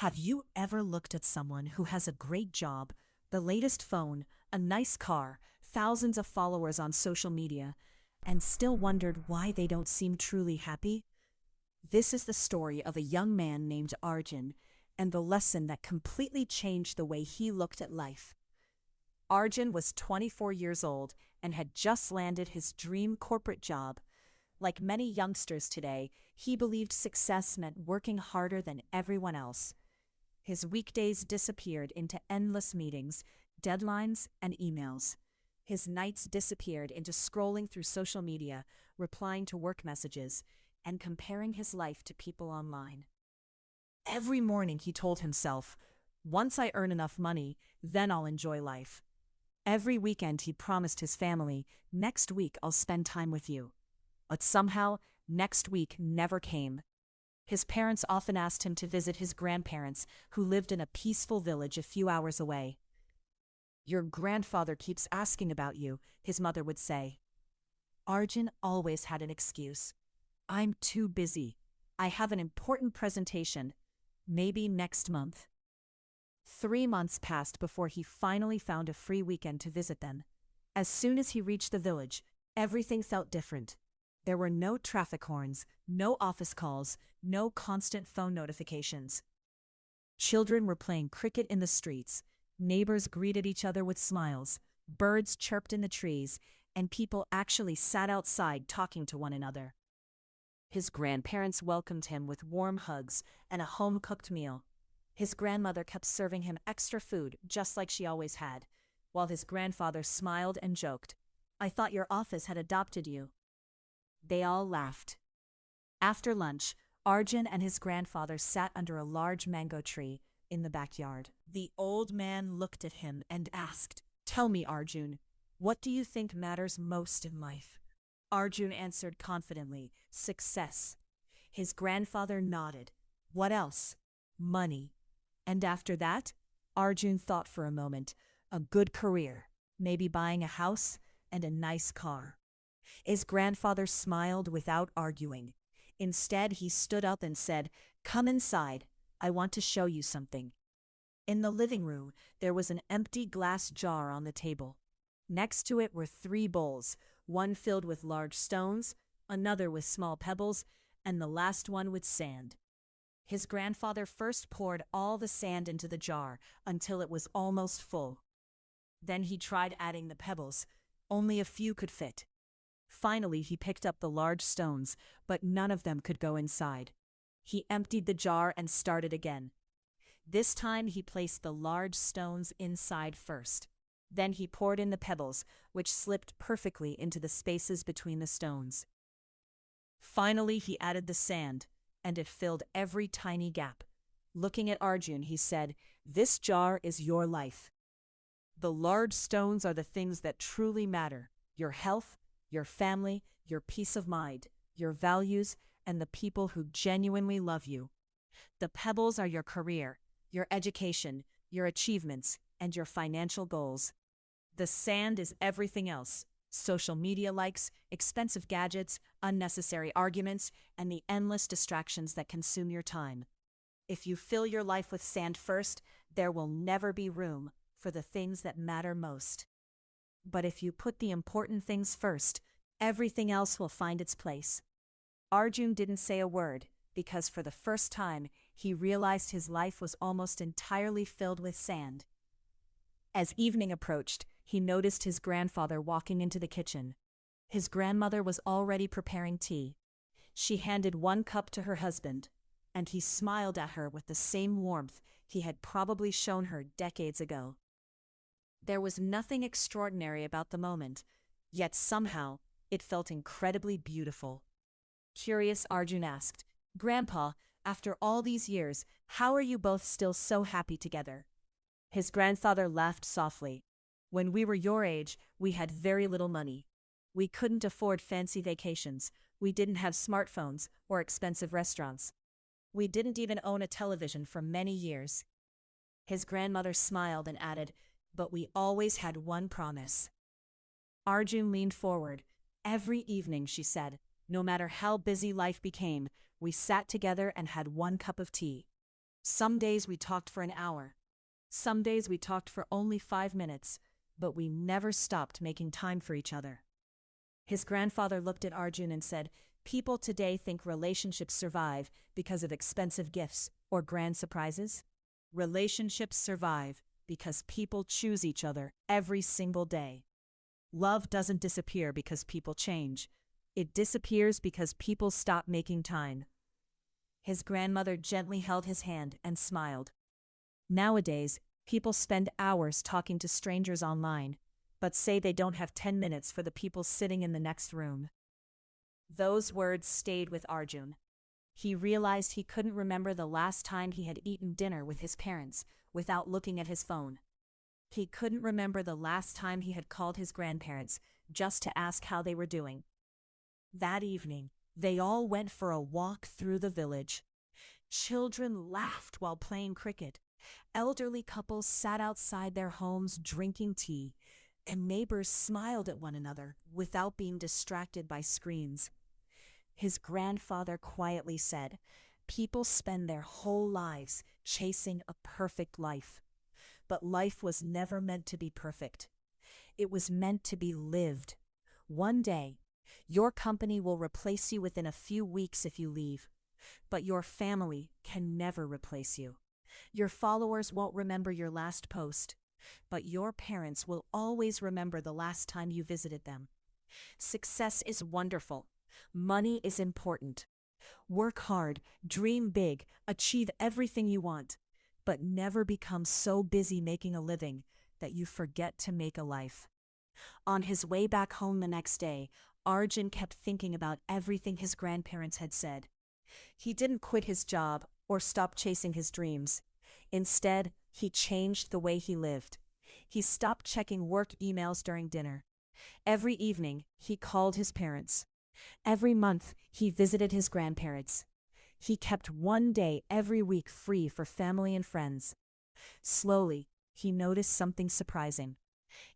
Have you ever looked at someone who has a great job, the latest phone, a nice car, thousands of followers on social media, and still wondered why they don't seem truly happy? This is the story of a young man named Arjun and the lesson that completely changed the way he looked at life. Arjun was 24 years old and had just landed his dream corporate job. Like many youngsters today, he believed success meant working harder than everyone else. His weekdays disappeared into endless meetings, deadlines, and emails. His nights disappeared into scrolling through social media, replying to work messages, and comparing his life to people online. Every morning he told himself, "Once I earn enough money, then I'll enjoy life." Every weekend he promised his family, "Next week I'll spend time with you." But somehow, next week never came. His parents often asked him to visit his grandparents, who lived in a peaceful village a few hours away. "Your grandfather keeps asking about you," his mother would say. Arjun always had an excuse. "I'm too busy. I have an important presentation. Maybe next month." 3 months passed before he finally found a free weekend to visit them. As soon as he reached the village, everything felt different. There were no traffic horns, no office calls, no constant phone notifications. Children were playing cricket in the streets, neighbors greeted each other with smiles, birds chirped in the trees, and people actually sat outside talking to one another. His grandparents welcomed him with warm hugs and a home-cooked meal. His grandmother kept serving him extra food, just like she always had, while his grandfather smiled and joked, "I thought your office had adopted you." They all laughed. After lunch, Arjun and his grandfather sat under a large mango tree in the backyard. The old man looked at him and asked, "Tell me, Arjun, what do you think matters most in life?" Arjun answered confidently, "Success." His grandfather nodded. "What else?" "Money." And after that, Arjun thought for a moment, "A good career, maybe buying a house and a nice car." His grandfather smiled without arguing. Instead, he stood up and said, "Come inside. I want to show you something." In the living room, there was an empty glass jar on the table. Next to it were 3 bowls, one filled with large stones, another with small pebbles, and the last one with sand. His grandfather first poured all the sand into the jar until it was almost full. Then he tried adding the pebbles. Only a few could fit. Finally, he picked up the large stones, but none of them could go inside. He emptied the jar and started again. This time he placed the large stones inside first. Then he poured in the pebbles, which slipped perfectly into the spaces between the stones. Finally, he added the sand, and it filled every tiny gap. Looking at Arjun, he said, "This jar is your life. The large stones are the things that truly matter: your health, your family, your peace of mind, your values, and the people who genuinely love you. The pebbles are your career, your education, your achievements, and your financial goals. The sand is everything else: social media likes, expensive gadgets, unnecessary arguments, and the endless distractions that consume your time. If you fill your life with sand first, there will never be room for the things that matter most. But if you put the important things first, everything else will find its place." Arjun didn't say a word, because for the first time, he realized his life was almost entirely filled with sand. As evening approached, he noticed his grandfather walking into the kitchen. His grandmother was already preparing tea. She handed one cup to her husband, and he smiled at her with the same warmth he had probably shown her decades ago. There was nothing extraordinary about the moment, yet somehow it felt incredibly beautiful. Curious, Arjun asked, "Grandpa, after all these years, how are you both still so happy together?" His grandfather laughed softly. "When we were your age, we had very little money. We couldn't afford fancy vacations. We didn't have smartphones or expensive restaurants. We didn't even own a television for many years." His grandmother smiled and added, "But we always had one promise." Arjun leaned forward. "Every evening," she said, "no matter how busy life became, we sat together and had one cup of tea." Some days we talked for an hour. Some days we talked for only 5 minutes, but we never stopped making time for each other. His grandfather looked at Arjun and said, "People today think relationships survive because of expensive gifts or grand surprises. Relationships survive because people choose each other every single day. Love doesn't disappear because people change. It disappears because people stop making time." His grandmother gently held his hand and smiled. Nowadays, people spend hours talking to strangers online, but say they don't have 10 minutes for the people sitting in the next room. Those words stayed with Arjun. He realized he couldn't remember the last time he had eaten dinner with his parents without looking at his phone. He couldn't remember the last time he had called his grandparents just to ask how they were doing. That evening, they all went for a walk through the village. Children laughed while playing cricket. Elderly couples sat outside their homes drinking tea, and neighbors smiled at one another without being distracted by screens. His grandfather quietly said, "People spend their whole lives chasing a perfect life. But life was never meant to be perfect. It was meant to be lived. One day, your company will replace you within a few weeks if you leave. But your family can never replace you. Your followers won't remember your last post, but your parents will always remember the last time you visited them. Success is wonderful. Money is important. Work hard, dream big, achieve everything you want, but never become so busy making a living that you forget to make a life." On his way back home the next day, Arjun kept thinking about everything his grandparents had said. He didn't quit his job or stop chasing his dreams. Instead, he changed the way he lived. He stopped checking work emails during dinner. Every evening, he called his parents. Every month, he visited his grandparents. He kept one day every week free for family and friends. Slowly, he noticed something surprising.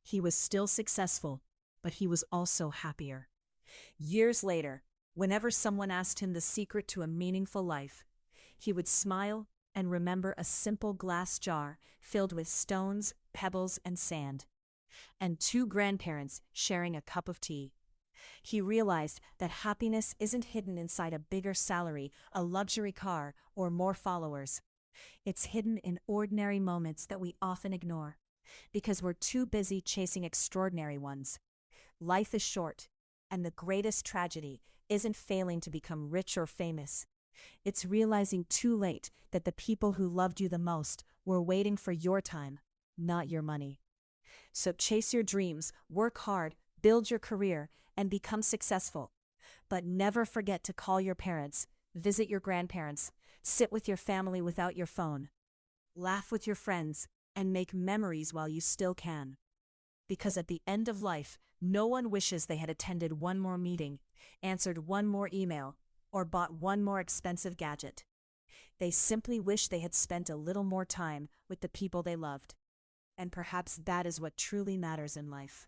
He was still successful, but he was also happier. Years later, whenever someone asked him the secret to a meaningful life, he would smile and remember a simple glass jar filled with stones, pebbles, and sand, and two grandparents sharing a cup of tea. He realized that happiness isn't hidden inside a bigger salary, a luxury car, or more followers. It's hidden in ordinary moments that we often ignore, because we're too busy chasing extraordinary ones. Life is short, and the greatest tragedy isn't failing to become rich or famous. It's realizing too late that the people who loved you the most were waiting for your time, not your money. So chase your dreams, work hard, build your career, and become successful. But never forget to call your parents, visit your grandparents, sit with your family without your phone. Laugh with your friends, and make memories while you still can. Because at the end of life, no one wishes they had attended one more meeting, answered one more email, or bought one more expensive gadget. They simply wish they had spent a little more time with the people they loved. And perhaps that is what truly matters in life.